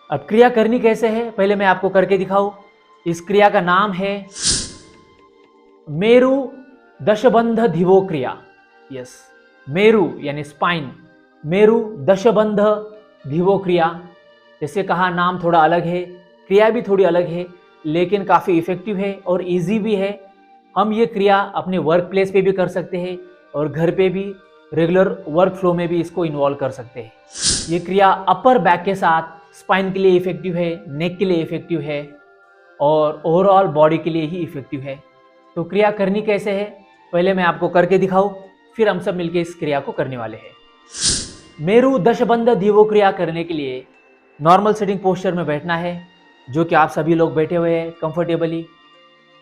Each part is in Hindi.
अब क्रिया करनी कैसे है पहले मैं आपको करके दिखाऊं। इस क्रिया का नाम है मेरु दशबंध धिवो क्रिया। यस, मेरु यानी स्पाइन, मेरु दशबंध धिवो क्रिया। जैसे कहा नाम थोड़ा अलग है, क्रिया भी थोड़ी अलग है, लेकिन काफ़ी इफेक्टिव है और इजी भी है। हम ये क्रिया अपने वर्क प्लेस पे भी कर सकते हैं और घर पे भी रेगुलर वर्क फ्लो में भी इसको इन्वॉल्व कर सकते हैं। ये क्रिया अपर बैक के साथ स्पाइन के लिए इफेक्टिव है, नेक के लिए इफेक्टिव है और ओवरऑल बॉडी के लिए ही इफेक्टिव है। तो क्रिया करनी कैसे है पहले मैं आपको करके दिखाऊं, फिर हम सब मिलकर इस क्रिया को करने वाले हैं। मेरु दशबंध धिवो क्रिया करने के लिए नॉर्मल सिटिंग पोस्चर में बैठना है, जो कि आप सभी लोग बैठे हुए हैं कंफर्टेबली।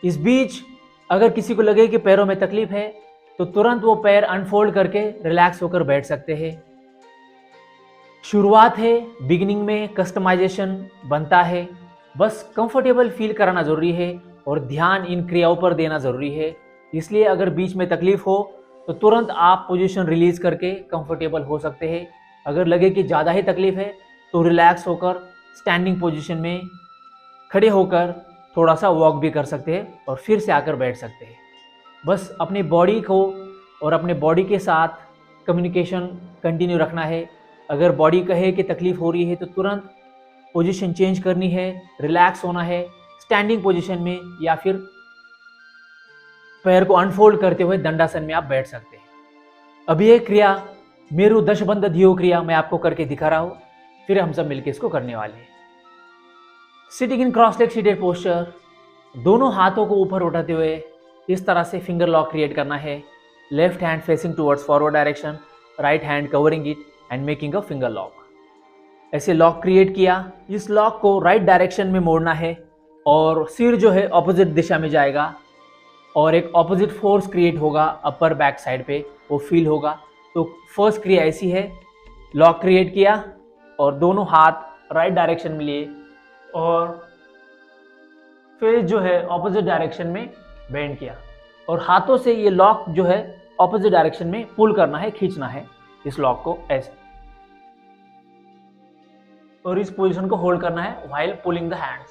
इस बीच अगर किसी को लगे कि पैरों में तकलीफ है तो तुरंत वो पैर अनफोल्ड करके रिलैक्स होकर बैठ सकते हैं। शुरुआत है, बिगिनिंग में कस्टमाइजेशन बनता है, बस कंफर्टेबल फील कराना जरूरी है और ध्यान इन क्रियाओं पर देना जरूरी है। इसलिए अगर बीच में तकलीफ हो तो तुरंत आप पोजीशन रिलीज करके कंफर्टेबल हो सकते हैं। अगर लगे कि ज़्यादा ही तकलीफ है तो रिलैक्स होकर स्टैंडिंग पोजीशन में खड़े होकर थोड़ा सा वॉक भी कर सकते हैं और फिर से आकर बैठ सकते हैं। बस अपनी बॉडी को और अपने बॉडी के साथ कम्युनिकेशन कंटिन्यू रखना है। अगर बॉडी कहे कि तकलीफ हो रही है तो तुरंत पोजीशन चेंज करनी है, रिलैक्स होना है स्टैंडिंग पोजीशन में, या फिर पैर को अनफोल्ड करते हुए दंडासन में आप बैठ सकते हैं। अब ये क्रिया मेरु दशबंध धियो क्रिया मैं आपको करके दिखा रहा हूँ, फिर हम सब मिलकर इसको करने वाले हैं। Sitting in cross leg seated posture, दोनों हाथों को ऊपर उठाते हुए इस तरह से फिंगर लॉक क्रिएट करना है। Left hand facing towards forward direction, right hand covering it and making a finger lock. ऐसे लॉक क्रिएट किया, इस लॉक को राइट डायरेक्शन में मोड़ना है और सिर जो है ऑपोजिट दिशा में जाएगा और एक ऑपोजिट फोर्स क्रिएट होगा अपर बैक साइड पे, वो फील होगा। तो फर्स्ट क्रिया ऐसी है, लॉक क्रिएट किया और दोनों हाथ राइट डायरेक्शन में लिए और फेस जो है ऑपोजिट डायरेक्शन में बेंड किया और हाथों से ये लॉक जो है ऑपोजिट डायरेक्शन में पुल करना है, खींचना है इस लॉक को ऐसे, और इस पोजीशन को होल्ड करना है व्हाइल पुलिंग द हैंड्स।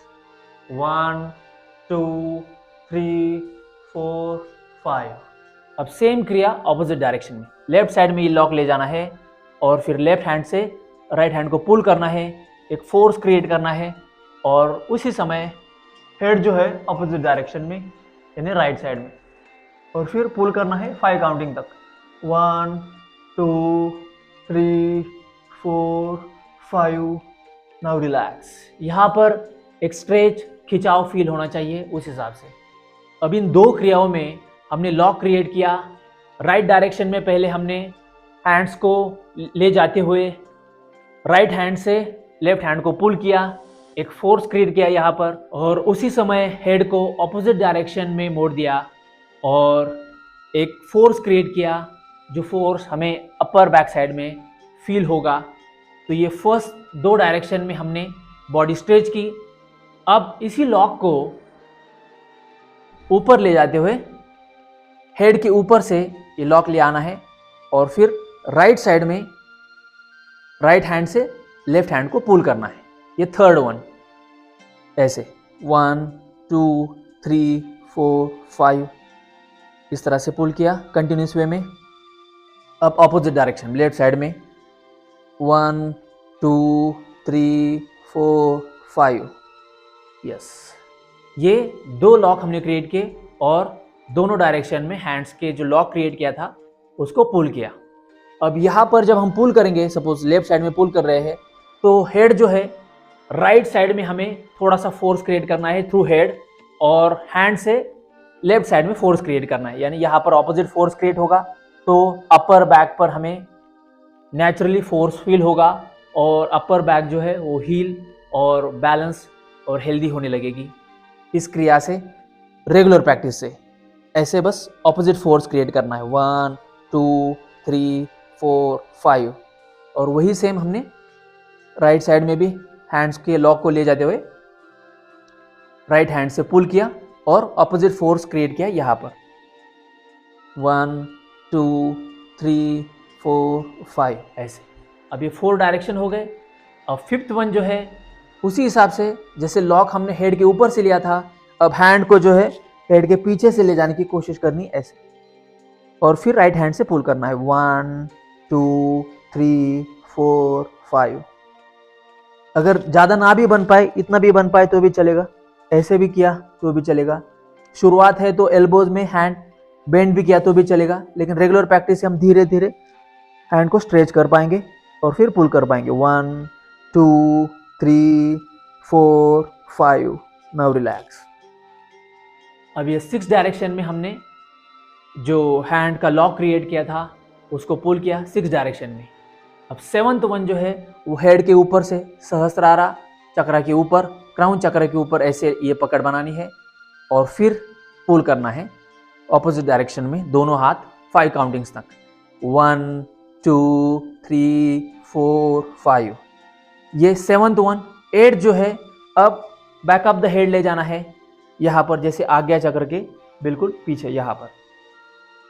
1 2 3 4 5। अब सेम क्रिया ऑपोजिट डायरेक्शन में, लेफ्ट साइड में ये लॉक ले जाना है और फिर लेफ्ट हैंड से राइट हैंड को पुल करना है, एक फोर्स क्रिएट करना है और उसी समय हेड जो है ऑपोजिट डायरेक्शन में यानी राइट साइड में, और फिर पुल करना है 5 काउंटिंग तक। 1 2 3 4 5। Now relax. यहाँ पर एक स्ट्रेच खिंचाव फील होना चाहिए उस हिसाब से। अब इन दो क्रियाओं में हमने लॉक क्रिएट किया, राइट डायरेक्शन में पहले हमने हैंड्स को ले जाते हुए राइट हैंड से लेफ्ट हैंड को पुल किया, एक फोर्स क्रिएट किया यहाँ पर, और उसी समय हेड को ऑपोजिट डायरेक्शन में मोड़ दिया और एक फोर्स क्रिएट किया, जो फोर्स हमें अपर बैक साइड में फील होगा। तो ये फर्स्ट 2 डायरेक्शन में हमने बॉडी स्ट्रेच की। अब इसी लॉक को ऊपर ले जाते हुए हेड के ऊपर से ये लॉक ले आना है और फिर राइट साइड में राइट हैंड से लेफ्ट हैंड को पुल करना है। ये थर्ड वन ऐसे 1 2 3 4 5 इस तरह से पुल किया कंटिन्यूस वे में। अब ऑपोजिट डायरेक्शन लेफ्ट साइड में 1 2 3 4 5। यस, ये 2 लॉक हमने क्रिएट किए और दोनों डायरेक्शन में हैंड्स के जो लॉक क्रिएट किया था उसको पुल किया। अब यहाँ पर जब हम पुल करेंगे, सपोज लेफ्ट साइड में पुल कर रहे हैं, तो हेड जो है राइट साइड में हमें थोड़ा सा फोर्स क्रिएट करना है थ्रू हेड, और हैंड से लेफ्ट साइड में फोर्स क्रिएट करना है, यानी यहाँ पर ऑपोजिट फोर्स क्रिएट होगा तो अपर बैक पर हमें नेचुरली फोर्स फील होगा और अपर बैक जो है वो हील और बैलेंस और हेल्दी होने लगेगी। इस क्रिया से रेगुलर प्रैक्टिस से ऐसे बस ऑपोजिट फोर्स क्रिएट करना है 1 2 3 4 5, और वही सेम हमने राइट साइड में भी हैंड्स के लॉक को ले जाते हुए राइट हैंड से पुल किया और ऑपोजिट फोर्स क्रिएट किया यहाँ पर 1 2 3 4 5 ऐसे। अब ये 4 डायरेक्शन हो गए। अब 5th वन जो है उसी हिसाब से जैसे लॉक हमने हेड के ऊपर से लिया था, अब हैंड को जो है हेड के पीछे से ले जाने की कोशिश करनी ऐसे, और फिर राइट हैंड से पुल करना है 1 2 3 4 5। अगर ज़्यादा ना भी बन पाए, इतना भी बन पाए तो भी चलेगा, ऐसे भी किया तो भी चलेगा। शुरुआत है तो एल्बोज में हैंड बेंड भी किया तो भी चलेगा, लेकिन रेगुलर प्रैक्टिस से हम धीरे धीरे हैंड को स्ट्रेच कर पाएंगे और फिर पुल कर पाएंगे 1 2 3 4 5। Now relax. अब ये 6 डायरेक्शन में हमने जो हैंड का लॉक क्रिएट किया था उसको पुल किया 6 डायरेक्शन में। अब 7th वन जो है वो हेड के ऊपर से सहस्त्रारा चक्र के ऊपर, क्राउन चक्र के ऊपर ऐसे ये पकड़ बनानी है और फिर पुल करना है ऑपोजिट डायरेक्शन में, दोनों हाथ 5 काउंटिंग्स तक, 1 2 3 4 5। ये 7th वन। 8 जो है अब बैक अप द हेड ले जाना है यहाँ पर, जैसे आज्ञा चक्र के बिल्कुल पीछे यहाँ पर।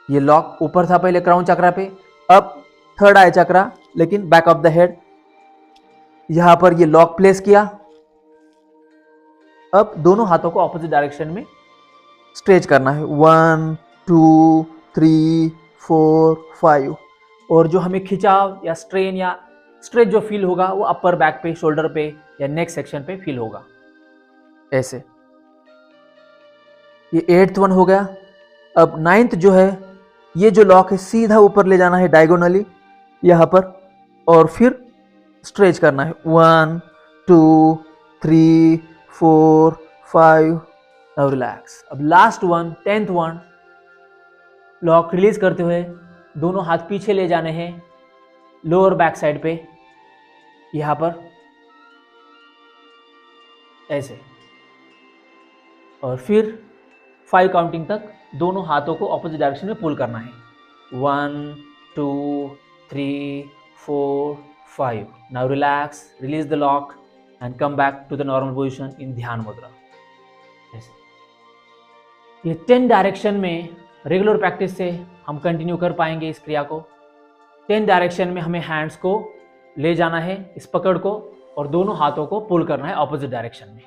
ये लॉक ऊपर था पहले क्राउन चक्र पे, अब 3rd आई चक्र लेकिन बैक ऑफ द हेड, यहां पर ये लॉक प्लेस किया। अब दोनों हाथों को ऑपोजिट डायरेक्शन में स्ट्रेच करना है 1 2 3 4 5। और जो हमें खिंचाव या स्ट्रेन या स्ट्रेच जो फील होगा वो अपर बैक पे, शोल्डर पे या नेक सेक्शन पे फील होगा ऐसे। ये 8th वन हो गया। अब 9th जो है ये जो लॉक है सीधा ऊपर ले जाना है डायगोनली यहाँ पर और फिर स्ट्रेच करना है 1 2 3 4 5। अब रिलैक्स। अब last one 10th one, lock release करते हुए दोनों हाथ पीछे ले जाने हैं लोअर बैक साइड पे यहाँ पर ऐसे, और फिर 5 काउंटिंग तक दोनों हाथों को ऑपोजिट डायरेक्शन में पुल करना है 1 2 3 4 5। Now relax, release the lock and come back to the normal position in ध्यान मुद्रा। ये 10 डायरेक्शन में रेगुलर प्रैक्टिस से हम कंटिन्यू कर पाएंगे इस क्रिया को। 10 डायरेक्शन में हमें हैंड्स को ले जाना है इस पकड़ को और दोनों हाथों को पुल करना है ऑपोजिट डायरेक्शन में।